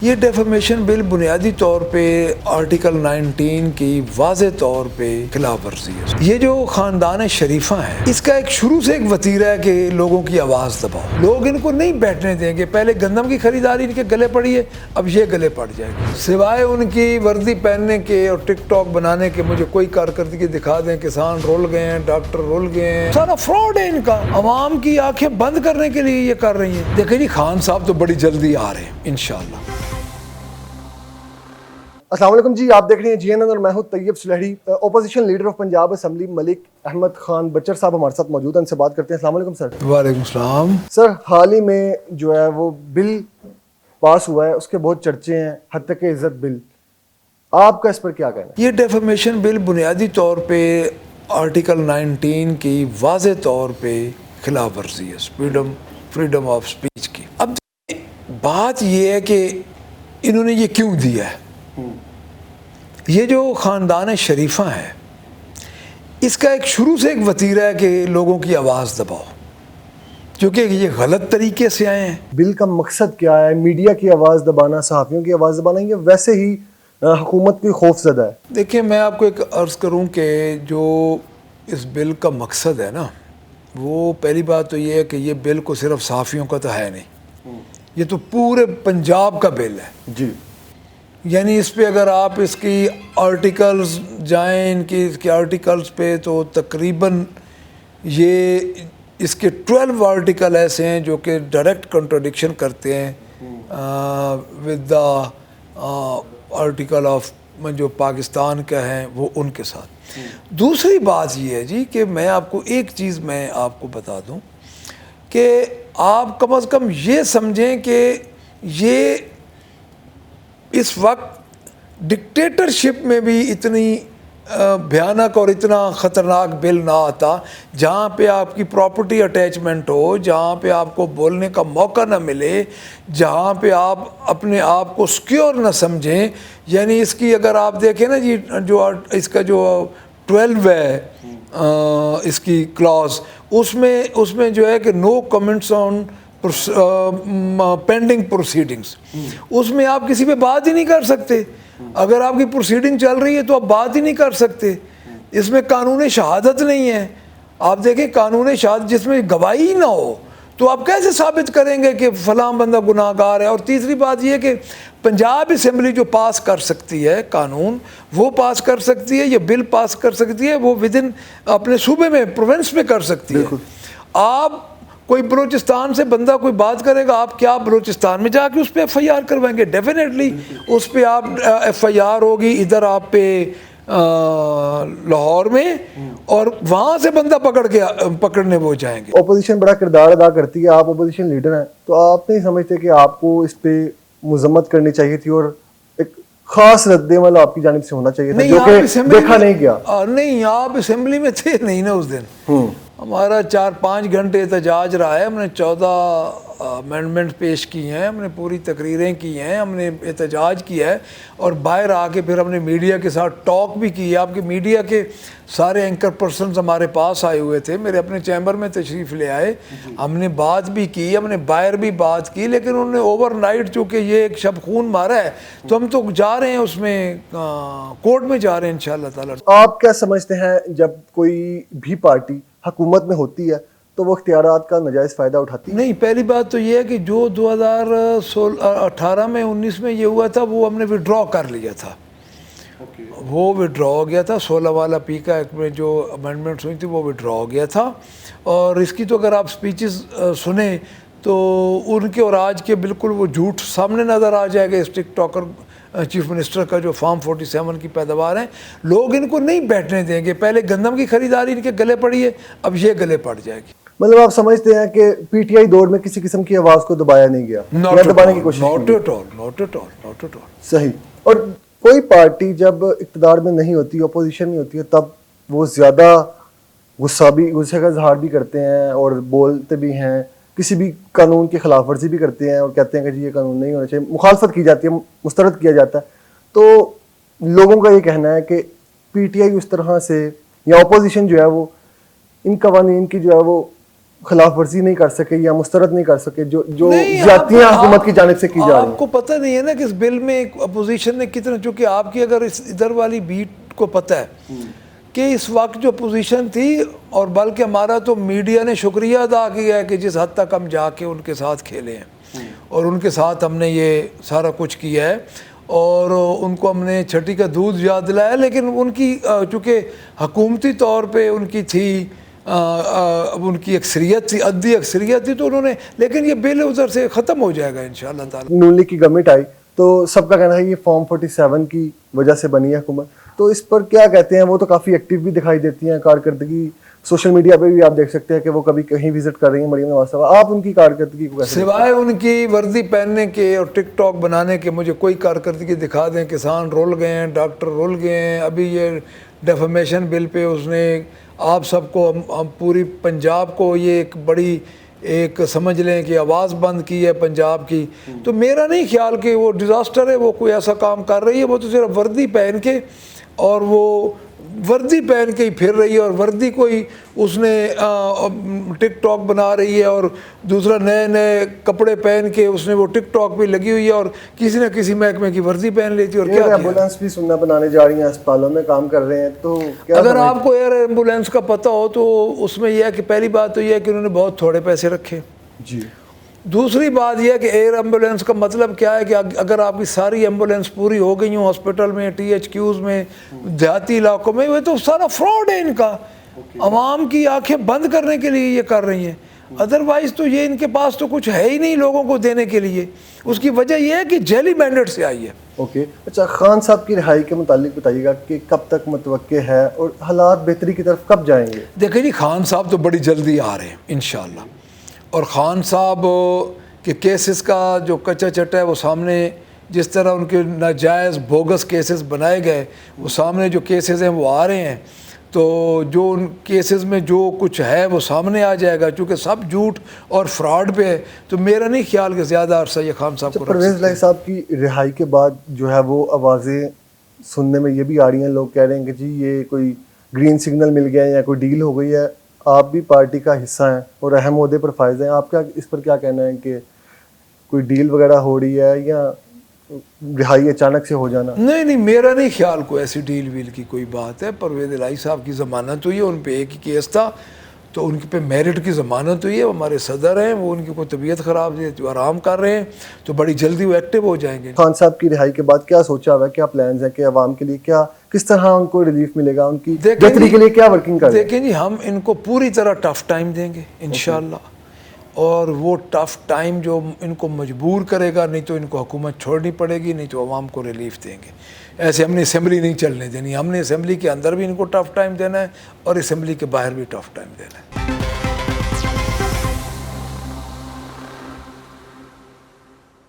یہ ڈیفیمیشن بل بنیادی طور پہ آرٹیکل 19 کی واضح طور پہ خلاف ورزی ہے۔ یہ جو خاندان شریفہ ہیں اس کا ایک شروع سے ایک وتیرہ ہے کہ لوگوں کی آواز دباؤ، لوگ ان کو نہیں بیٹھنے دیں گے۔ پہلے گندم کی خریداری ان کے گلے پڑی ہے، اب یہ گلے پڑ جائے گی۔ سوائے ان کی وردی پہننے کے اور ٹک ٹاک بنانے کے مجھے کوئی کارکردگی دکھا دیں۔ کسان رول گئے ہیں، ڈاکٹر رول گئے ہیں، سارا فراڈ ہے ان کا۔ عوام کی آنکھیں بند کرنے کے لیے یہ کر رہی ہیں۔ دیکھیں جی، خان صاحب تو بڑی جلدی آ رہے ہیں انشاءاللہ۔ السلام علیکم جی، آپ دیکھ رہے ہیں جی این این اور میں ہوں Tayyab Salehri. Opposition leader of Punjab assembly Malik Ahmad Khan Bachar صاحب ہمارے ساتھ موجود ہیں، ان سے بات کرتے ہیں۔ السلام علیکم سر۔ وعلیکم السلام۔ سر، حال ہی میں جو ہے وہ بل پاس ہوا ہے، اس کے بہت چرچے ہیں، حد تک عزت بل، آپ کا اس پر کیا کہنا ہے؟ یہ ڈیفیمیشن بل بنیادی طور پہ آرٹیکل 19 کی واضح طور پہ خلاف ورزی ہے، فریڈم آف سپیچ کی۔ اب بات یہ ہے کہ انہوں نے یہ کیوں دیا ہے۔ یہ جو خاندان شریفہ ہیں اس کا ایک شروع سے ایک وتیرہ ہے کہ لوگوں کی آواز دباؤ، کیونکہ یہ غلط طریقے سے آئے ہیں۔ بل کا مقصد کیا ہے؟ میڈیا کی آواز دبانا، صحافیوں کی آواز دبانا، یا ویسے ہی حکومت کی خوف زدہ ہے؟ دیکھیں، میں آپ کو ایک عرض کروں کہ جو اس بل کا مقصد ہے نا، وہ پہلی بات تو یہ ہے کہ یہ بل کو صرف صحافیوں کا تو ہے نہیں، یہ تو پورے پنجاب کا بل ہے جی۔ یعنی اس پہ اگر آپ اس کی آرٹیکلز جائیں، اس کے آرٹیکلز پہ، تو تقریباً یہ اس کے 12 آرٹیکل ایسے ہیں جو کہ ڈائریکٹ کنٹراڈکشن کرتے ہیں ود دا آرٹیکل آف جو پاکستان کا ہیں وہ ان کے ساتھ۔ دوسری بات یہ ہے جی کہ میں آپ کو ایک چیز میں آپ کو بتا دوں کہ آپ کم از کم یہ سمجھیں کہ یہ اس وقت ڈکٹیٹرشپ میں بھی اتنی بھیانک اور اتنا خطرناک بل نہ آتا، جہاں پہ آپ کی پراپرٹی اٹیچمنٹ ہو، جہاں پہ آپ کو بولنے کا موقع نہ ملے، جہاں پہ آپ اپنے آپ کو سیکیور نہ سمجھیں۔ یعنی اس کی اگر آپ دیکھیں نا جی، جو اس کا جو 12 ہے اس کی کلاس، اس میں جو ہے کہ نو کمنٹس آن پینڈنگ پروسیڈنگس، اس میں آپ کسی پہ بات ہی نہیں کر سکتے۔ اگر آپ کی پروسیڈنگ چل رہی ہے تو آپ بات ہی نہیں کر سکتے۔ اس میں قانون شہادت نہیں ہے۔ آپ دیکھیں، قانون شہادت جس میں گواہی ہی نہ ہو تو آپ کیسے ثابت کریں گے کہ فلاں بندہ گناہ گار ہے۔ اور تیسری بات یہ کہ پنجاب اسمبلی جو پاس کر سکتی ہے قانون، وہ پاس کر سکتی ہے، یہ بل پاس کر سکتی ہے، وہ ودن اپنے صوبے میں، پروونس میں کر سکتی ہے۔ آپ کوئی بلوچستان سے بندہ کوئی بات کرے گا، آپ کیا بلوچستان میں جا کے اس پہ ایف آئی آر کروائیں گے؟ ڈیفینیٹلی اس پہ آپ ایف آئی آر ہوگی ادھر آپ پہ لاہور میں، اور وہاں سے بندہ پکڑنے وہ جائیں گے۔ اپوزیشن بڑا کردار ادا کرتی ہے، آپ اپوزیشن لیڈر ہیں، تو آپ نہیں سمجھتے کہ آپ کو اس پہ مذمت کرنی چاہیے تھی اور ایک خاص رد عمل آپ کی جانب سے ہونا چاہیے تھا، جو کہ دیکھا نہیں گیا؟ نہیں، آپ اسمبلی میں تھے نہیں نا اس دن۔ ہمارا 4-5 گھنٹے احتجاج رہا ہے، ہم نے 14 امینڈمنٹ پیش کی ہیں، ہم نے پوری تقریریں کی ہیں، ہم نے احتجاج کیا ہے، اور باہر آ کے پھر ہم نے میڈیا کے ساتھ ٹاک بھی کی ہے۔ آپ کے میڈیا کے سارے اینکر پرسنز ہمارے پاس آئے ہوئے تھے، میرے اپنے چیمبر میں تشریف لے آئے، ہم نے بات بھی کی، ہم نے باہر بھی بات کی، لیکن انہوں نے اوور نائٹ، چونکہ یہ ایک شب خون مارا ہے، تو ہم تو جا رہے ہیں اس میں کورٹ میں جا رہے ہیں انشاءاللہ تعالیٰ۔ آپ کیا سمجھتے ہیں جب کوئی بھی پارٹی حکومت میں ہوتی ہے تو وہ اختیارات کا ناجائز فائدہ اٹھاتی ہے؟ نہیں، پہلی بات تو یہ ہے کہ جو 2018 میں 19 میں یہ ہوا تھا وہ ہم نے وڈرا کر لیا تھا، وہ وڈرا ہو گیا تھا۔ 16 والا پی کا ایکٹ میں جو امینڈمنٹس ہوئی تھی وہ وڈرا ہو گیا تھا۔ اور اس کی تو اگر آپ سپیچز سنیں تو ان کے اور آج کے بالکل وہ جھوٹ سامنے نظر آ جائے گا۔ اس ٹک ٹاکر چیف منسٹر کا جو فارم 47 کی پیداوار ہیں، لوگ ان کو نہیں بیٹھنے دیں گے۔ پہلے گندم کی خریداری ان کے گلے پڑی ہے، اب یہ گلے پڑ جائے گی۔ مطلب آپ سمجھتے ہیں کہ پی ٹی آئی دور میں کسی قسم کی آواز کو دبایا نہیں گیا، دبانے کی کوشش not at all۔ صحیح۔ اور کوئی پارٹی جب اقتدار میں نہیں ہوتی، اپوزیشن نہیں ہوتی ہے، تب وہ زیادہ غصے کا اظہار بھی کرتے ہیں اور بولتے بھی ہیں، کسی بھی قانون کی خلاف ورزی بھی کرتے ہیں اور کہتے ہیں کہ جی یہ قانون نہیں ہونا چاہیے، مخالفت کی جاتی ہے، مسترد کیا جاتا ہے۔ تو لوگوں کا یہ کہنا ہے کہ پی ٹی آئی اس طرح سے یا اپوزیشن جو ہے وہ ان قوانین کی جو ہے وہ خلاف ورزی نہیں کر سکے یا مسترد نہیں کر سکے جو نہیں، زیادتیاں حکومت کی جانب سے کی جا رہی ہیں؟ آپ کو پتہ نہیں ہے نا کہ اس بل میں اپوزیشن نے کتنا، چونکہ آپ کی اگر اس ادھر والی بیٹ کو پتہ ہے کہ اس وقت جو پوزیشن تھی، اور بلکہ ہمارا تو میڈیا نے شکریہ ادا کیا ہے کہ جس حد تک ہم جا کے ان کے ساتھ کھیلے ہیں اور ان کے ساتھ ہم نے یہ سارا کچھ کیا ہے اور ان کو ہم نے چھٹی کا دودھ یاد دلایا، لیکن ان کی چونکہ حکومتی طور پہ ان کی تھی، ان کی اکثریت تھی، عددی اکثریت تھی، تو انہوں نے، لیکن یہ بل ادھر سے ختم ہو جائے گا انشاءاللہ تعالی۔ نون لیگ کی گورنمنٹ آئی تو سب کا کہنا ہے یہ فارم 47 کی وجہ سے بنی ہے حکومت، تو اس پر کیا کہتے ہیں؟ وہ تو کافی ایکٹیو بھی دکھائی دیتی ہیں، کارکردگی سوشل میڈیا پہ بھی آپ دیکھ سکتے ہیں کہ وہ کبھی کہیں وزٹ کر رہی ہیں مریم نواز صاحب، آپ ان کی کارکردگی کو کیسے؟ سوائے ان کی وردی پہننے کے اور ٹک ٹاک بنانے کے مجھے کوئی کارکردگی دکھا دیں۔ کسان رول گئے ہیں، ڈاکٹر رول گئے ہیں، ابھی یہ ڈیفیمیشن بل پہ اس نے آپ سب کو، ہم پوری پنجاب کو یہ ایک بڑی ایک سمجھ لیں کہ آواز بند کی ہے پنجاب کی، تو میرا نہیں خیال کہ وہ ڈیزاسٹر ہے، وہ کوئی ایسا کام کر رہی ہے، وہ تو صرف وردی پہن کے، اور وہ وردی پہن کے ہی پھر رہی ہے، اور وردی کوئی اس نے ٹک ٹاک بنا رہی ہے، اور دوسرا نئے نئے کپڑے پہن کے اس نے وہ ٹک ٹاک بھی لگی ہوئی ہے، اور کسی نہ کسی محکمے کی وردی پہن لیتی ہے، اور کیا ایمبولینس بھی سننا بنانے جا رہی ہیں، اسپتالوں میں کام کر رہے ہیں، تو اگر آپ کو ایئر ایمبولینس کا پتہ ہو تو اس میں یہ ہے کہ پہلی بات تو یہ ہے کہ انہوں نے بہت تھوڑے پیسے رکھے۔ جی، دوسری بات یہ ہے کہ ایئر ایمبولینس کا مطلب کیا ہے کہ اگر آپ کی ساری ایمبولینس پوری ہو گئی ہوں ہاسپٹل میں، ٹی ایچ کیوز میں، دیہاتی علاقوں میں، وہ تو سارا فراڈ ہے ان کا، عوام کی آنکھیں بند کرنے کے لیے یہ کر رہی ہیں، ادروائز تو یہ ان کے پاس تو کچھ ہے ہی نہیں لوگوں کو دینے کے لیے۔ اس کی وجہ یہ ہے کہ جیلی مینڈیٹ سے آئی ہے۔ اوکے، اچھا، خان صاحب کی رہائی کے متعلق بتائیے گا کہ کب تک متوقع ہے اور حالات بہتری کی طرف کب جائیں گے؟ دیکھیں جی، خان صاحب تو بڑی جلدی آ رہے ہیں انشاءاللہ، اور خان صاحب کے کیسز کا جو کچا چٹا ہے وہ سامنے، جس طرح ان کے ناجائز بوگس کیسز بنائے گئے، وہ سامنے جو کیسز ہیں وہ آ رہے ہیں، تو جو ان کیسز میں جو کچھ ہے وہ سامنے آ جائے گا، چونکہ سب جھوٹ اور فراڈ پہ ہے، تو میرا نہیں خیال کہ زیادہ عرصہ یہ خان صاحب کو رکھ پرویز الہی صاحب کی رہائی کے بعد جو ہے وہ آوازیں سننے میں یہ بھی آ رہی ہیں، لوگ کہہ رہے ہیں کہ جی یہ کوئی گرین سگنل مل گیا ہے یا کوئی ڈیل ہو گئی ہے، آپ بھی پارٹی کا حصہ ہیں اور اہم عہدے پر فائز ہیں، آپ کا اس پر کیا کہنا ہے کہ کوئی ڈیل وغیرہ ہو رہی ہے یا رہائی اچانک سے ہو جانا؟ نہیں، میرا نہیں خیال کوئی ایسی ڈیل ویل کی کوئی بات ہے۔ پرویز الہی صاحب کی ضمانت ہوئی ہے، ان پہ ایک ہی کیس تھا، تو ان پہ میرٹ کی ضمانت ہوئی ہے، وہ ہمارے صدر ہیں، وہ ان کی کوئی طبیعت خراب ہے تو آرام کر رہے ہیں، تو بڑی جلدی وہ ایکٹیو ہو جائیں گے۔ خان صاحب کی رہائی کے بعد کیا سوچا ہوا ہے، کیا پلانز ہیں کہ عوام کے لیے کیا، کس طرح ان کو ریلیف ملے گا، ان کی بہتری کے لیے کیا ورکنگ کر رہے ہیں؟ دیکھیں جی، ہم ان کو پوری طرح ٹف ٹائم دیں گے انشاءاللہ، اور وہ ٹف ٹائم جو ان کو مجبور کرے گا، نہیں تو ان کو حکومت چھوڑنی پڑے گی، نہیں تو عوام کو ریلیف دیں گے۔ ایسے ہم نے اسمبلی نہیں چلنے دینی، ہم نے اسمبلی کے اندر بھی ان کو ٹف ٹائم دینا ہے اور اسمبلی کے باہر بھی ٹف ٹائم دینا ہے۔